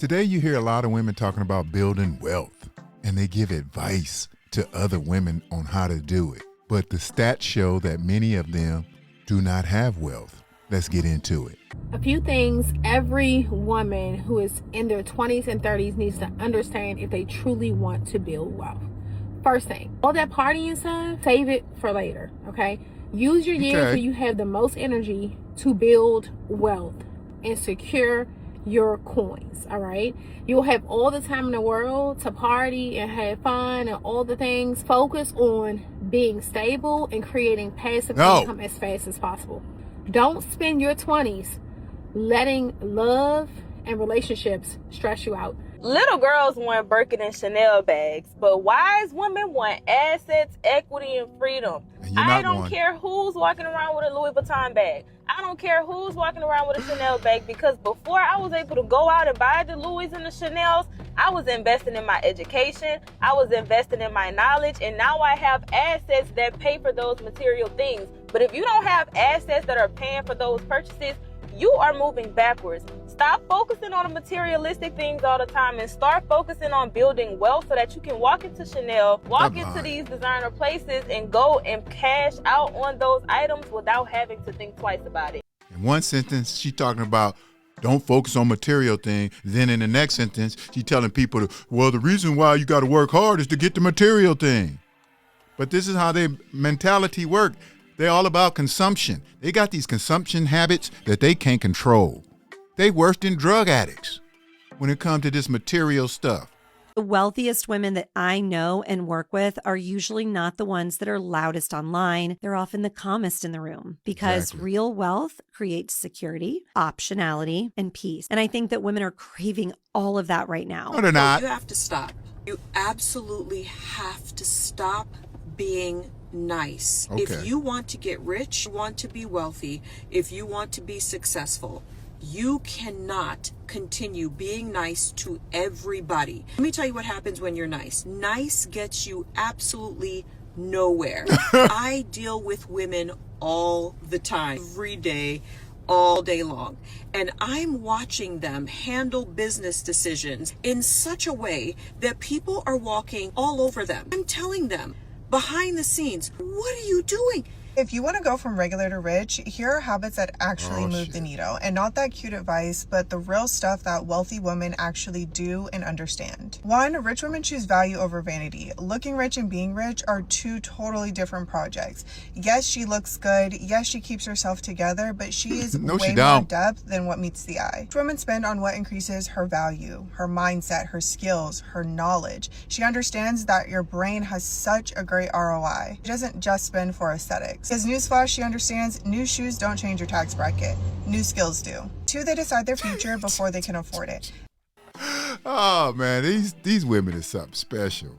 Today you hear a lot of women talking about building wealth, and they give advice to other women on how to do it. But the stats show that many of them do not have wealth. Let's get into it. A few things every woman who is in their 20s and 30s needs to understand if they truly want to build wealth. First thing, all that partying stuff, save it for later, okay? Use your years where you have the most energy to build wealth and secure your coins, all right? You'll have all the time in the world to party and have fun and all the things. Focus on being stable and creating passive income as fast as possible. Don't spend your 20s letting love and relationships stress you out. Little girls want Birkin and Chanel bags, but wise women want assets, equity, and freedom. I don't care who's walking around with a Louis Vuitton bag. I don't care who's walking around with a Chanel bag, because before I was able to go out and buy the Louis and the Chanels, I was investing in my education, I was investing in my knowledge, and now I have assets that pay for those material things. But if you don't have assets that are paying for those purchases, you are moving backwards. Stop focusing on the materialistic things all the time and start focusing on building wealth so that you can walk into Chanel, walk into these designer places, and go and cash out on those items without having to think twice about it. In one sentence, she's talking about don't focus on material thing. Then in the next sentence, she's telling people, well, the reason why you got to work hard is to get the material thing. But this is how their mentality works. They're all about consumption. They got these consumption habits that they can't control. They worse than drug addicts when it comes to this material stuff. The wealthiest women that I know and work with are usually not the ones that are loudest online. They're often the calmest in the room, because real wealth creates security, optionality, and peace. And I think that women are craving all of that right now. No, they're not. You have to stop. You absolutely have to stop being nice. Okay. If you want to get rich, you want to be wealthy, if you want to be successful, you cannot continue being nice to everybody. Let me tell you what happens when you're nice. Nice gets you absolutely nowhere. I deal with women all the time, every day, all day long. And I'm watching them handle business decisions in such a way that people are walking all over them. I'm telling them, behind the scenes, what are you doing? If you want to go from regular to rich, here are habits that actually move the needle. And not that cute advice, but the real stuff that wealthy women actually do and understand. 1, rich women choose value over vanity. Looking rich and being rich are two totally different projects. Yes, she looks good. Yes, she keeps herself together, but she is way more depth than what meets the eye. Rich women spend on what increases her value, her mindset, her skills, her knowledge. She understands that your brain has such a great ROI. She doesn't just spend for aesthetics. Because newsflash, she understands new shoes don't change your tax bracket. New skills do. 2, they decide their future before they can afford it. Oh, man, these women is something special.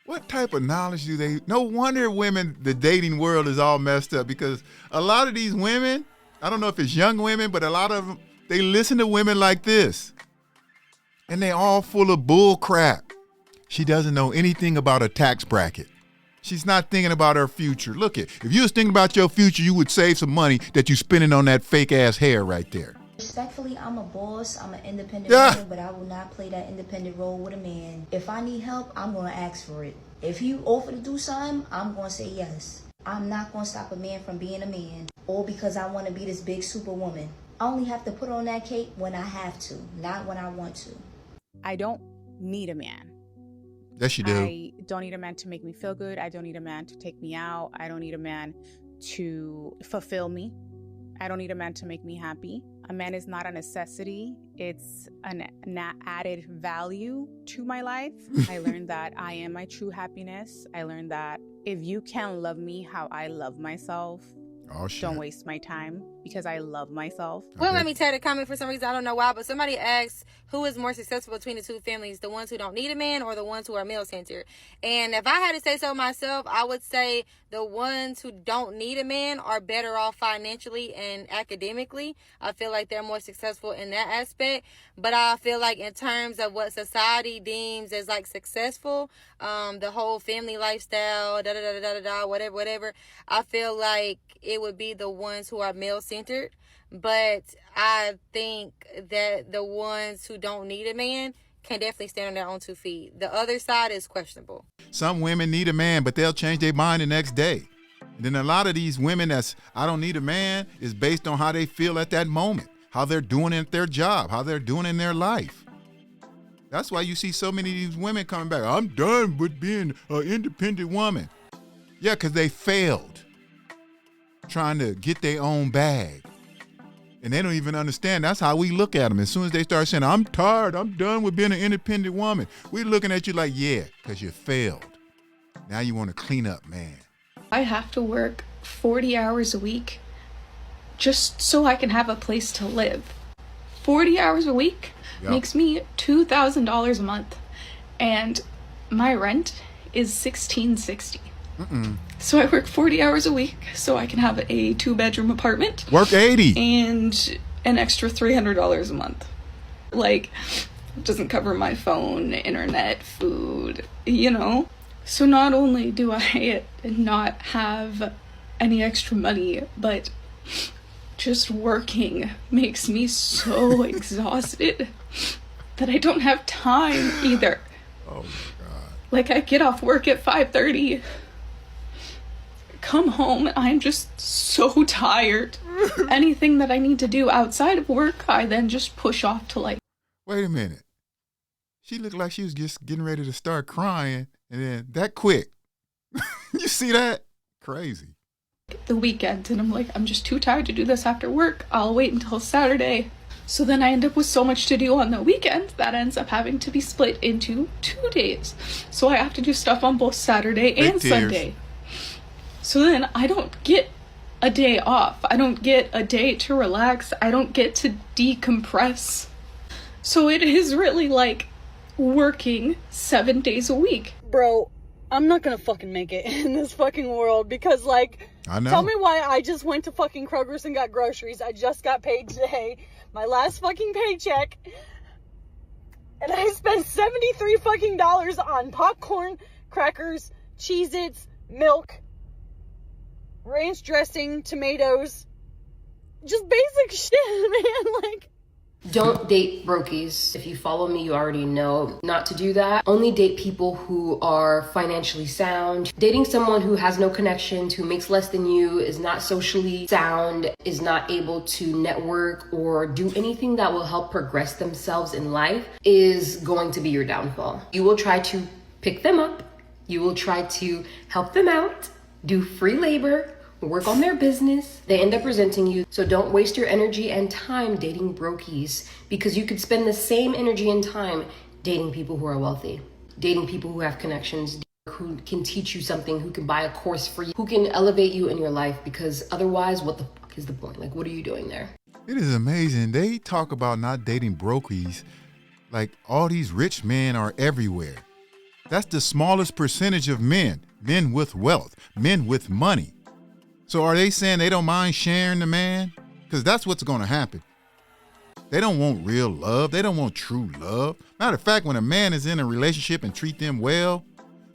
What type of knowledge do they? No wonder women, the dating world is all messed up, because a lot of these women, I don't know if it's young women, but a lot of them, they listen to women like this. And they all full of bull crap. She doesn't know anything about a tax bracket. She's not thinking about her future. Look if you was thinking about your future, you would save some money that you spending on that fake ass hair right there. Respectfully, I'm a boss, I'm an independent woman, but I will not play that independent role with a man. If I need help, I'm going to ask for it. If you offer to do something, I'm going to say yes. I'm not going to stop a man from being a man, or because I want to be this big superwoman. I only have to put on that cape when I have to, not when I want to. I don't need a man. Yes, you do. I don't need a man to make me feel good. I don't need a man to take me out. I don't need a man to fulfill me. I don't need a man to make me happy. A man is not a necessity. It's an added value to my life. I learned that I am my true happiness. I learned that if you can love me how I love myself, don't waste my time, because I love myself. Well, let me tell the comment for some reason. I don't know why, but somebody asked who is more successful between the two families, the ones who don't need a man or the ones who are male-centered. And if I had to say so myself, I would say the ones who don't need a man are better off financially and academically. I feel like they're more successful in that aspect. But I feel like in terms of what society deems as like successful, the whole family lifestyle, whatever, I feel like it would be the ones who are male-centered. But I think that the ones who don't need a man can definitely stand on their own 2 feet. The other side is questionable. Some women need a man, but they'll change their mind the next day. And then a lot of these women that's, I don't need a man, is based on how they feel at that moment, how they're doing at their job, how they're doing in their life. That's why you see so many of these women coming back. I'm done with being an independent woman. Yeah, because they failed trying to get their own bag. And they don't even understand. That's how we look at them. As soon as they start saying, I'm tired, I'm done with being an independent woman, we're looking at you like, yeah, because you failed. Now you want to clean up, man. I have to work 40 hours a week just so I can have a place to live. 40 hours a week makes me $2,000 a month. And my rent is $1,660. So I work 40 hours a week so I can have a 2-bedroom apartment. Work 80. And an extra $300 a month. Like, it doesn't cover my phone, internet, food, you know? So not only do I not have any extra money, but just working makes me so exhausted that I don't have time either. Oh my God. Like, I get off work at 5:30, come home, and I'm just so tired. Anything that I need to do outside of work, I then just push off to like... Wait a minute. She looked like she was just getting ready to start crying, and then that quick. You see that? Crazy. The weekend, and I'm like, I'm just too tired to do this after work. I'll wait until Saturday. So then I end up with so much to do on the weekend that ends up having to be split into 2 days. So I have to do stuff on both Saturday and Sunday. So then I don't get a day off. I don't get a day to relax. I don't get to decompress. So it is really like working 7 days a week. Bro, I'm not gonna fucking make it in this fucking world because, like, I know. Tell me why I just went to fucking Kroger's and got groceries. I just got paid today. My last fucking paycheck. And I spent $73 fucking on popcorn, crackers, Cheez-Its, milk, ranch dressing, tomatoes. Just basic shit, man. Like, don't date brokies. If you follow me, you already know not to do that. Only date people who are financially sound. Dating someone who has no connections, who makes less than you, is not socially sound, is not able to network or do anything that will help progress themselves in life is going to be your downfall. You will try to pick them up. You will try to help them out, do free labor, work on their business. They end up resenting you. So don't waste your energy and time dating brokies, because you could spend the same energy and time dating people who are wealthy, dating people who have connections, who can teach you something, who can buy a course for you, who can elevate you in your life, because otherwise, what the fuck is the point? Like, what are you doing there? It is amazing. They talk about not dating brokies. Like, all these rich men are everywhere. That's the smallest percentage of men with wealth, men with money. So are they saying they don't mind sharing the man? Because that's what's going to happen. They don't want real love. They don't want true love. Matter of fact, when a man is in a relationship and treat them well,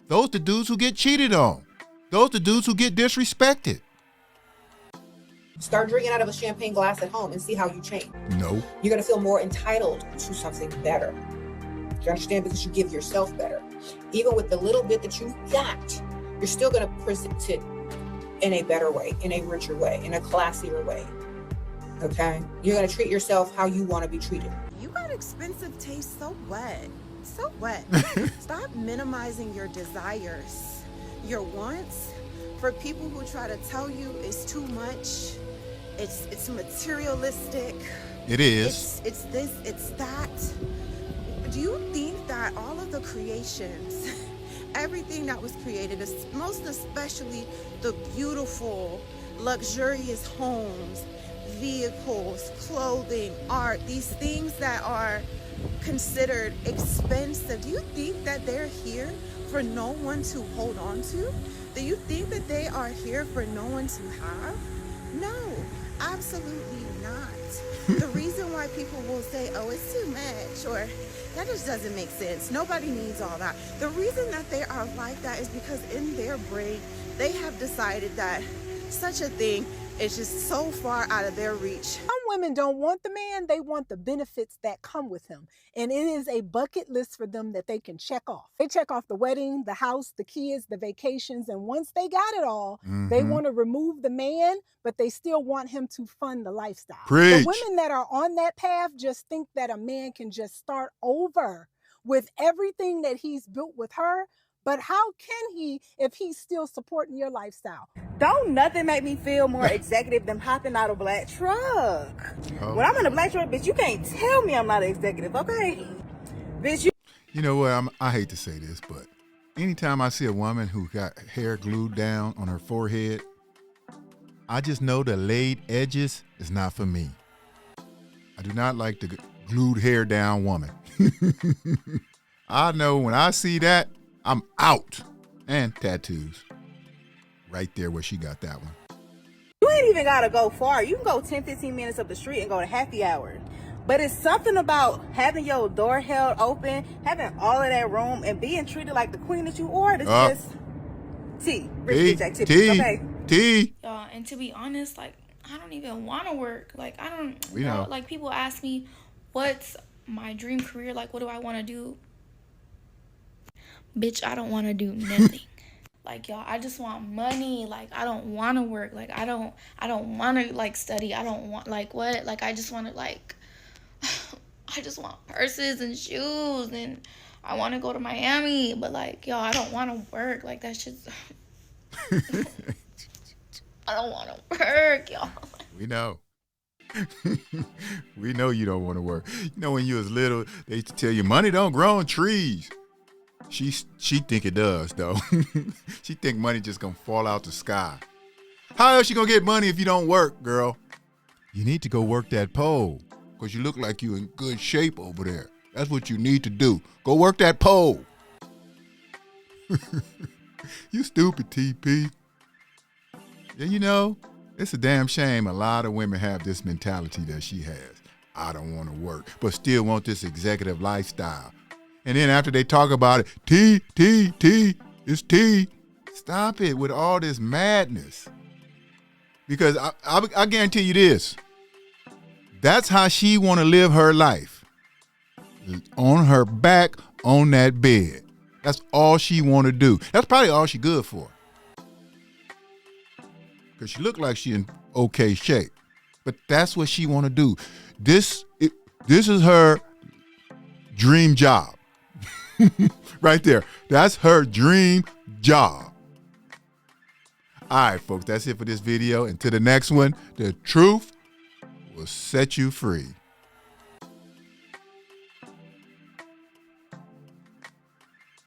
those the dudes who get cheated on. Those the dudes who get disrespected. Start drinking out of a champagne glass at home and see how you change. No. You're going to feel more entitled to something better. You understand? Because you give yourself better. Even with the little bit that you got, you're still going to present it in a better way, in a richer way, in a classier way. Okay? You're going to treat yourself how you want to be treated. You got expensive taste, so what? So what? Stop minimizing your desires, your wants, for people who try to tell you it's too much, it's materialistic. It is. It's this, it's that. Do you think that all of the creations, everything that was created, most especially the beautiful, luxurious homes, vehicles, clothing, art, these things that are considered expensive, do you think that they're here for no one to hold on to? Do you think that they are here for no one to have? No, absolutely not. The reason why people will say, oh, it's too much, or that just doesn't make sense, nobody needs all that. The reason that they are like that is because in their brain, they have decided that such a thing is just so far out of their reach. I'm women don't want the man, they want the benefits that come with him. And it is a bucket list for them that they can check off. They check off the wedding, the house, the kids, the vacations, and once they got it all, they want to remove the man, but they still want him to fund the lifestyle. Preach. The women that are on that path just think that a man can just start over with everything that he's built with her. But how can he if he's still supporting your lifestyle? Don't nothing make me feel more executive than hopping out of a black truck. When I'm in a black truck, bitch, you can't tell me I'm not an executive, okay? Bitch, You know what? I hate to say this, but anytime I see a woman who got hair glued down on her forehead, I just know the laid edges is not for me. I do not like the glued hair down woman. I know when I see that, I'm out. And tattoos. Right there where she got that one. you ain't even gotta go far. You can go 10-15 minutes up the street and go to happy hour. But it's something about having your door held open, having all of that room, and being treated like the queen that you are. It's just rich bitch activities, okay? Y'all, and to be honest, like, I don't even want to work. Like, I don't We know. Like, people ask me, what's my dream career? Like, what do I want to do? Bitch, I don't want to do nothing. Like, y'all, I just want money. Like, I don't want to work. Like, I don't want to, like, study. I don't want, like, what? Like, I just want to, like, I just want purses and shoes, and I want to go to Miami. But, like, y'all, I don't want to work. Like, that's just, I don't want to work, y'all. We know. We know you don't want to work. You know, when you was little, they used to tell you money don't grow on trees. She think it does, though. She think money just gonna fall out the sky. How else you gonna get money if you don't work, girl? You need to go work that pole, because you look like you in good shape over there. That's what you need to do. Go work that pole. You stupid, TP. Yeah, you know, it's a damn shame a lot of women have this mentality that she has. I don't want to work, but still want this executive lifestyle. And then after they talk about it, it's T. Stop it with all this madness. Because I guarantee you this. That's how she want to live her life. On her back, on that bed. That's all she want to do. That's probably all she good for. Because she look like she in okay shape. But that's what she want to do. This is her dream job. Right there. That's her dream job. All right, folks, that's it for this video. Until the next one, the truth will set you free.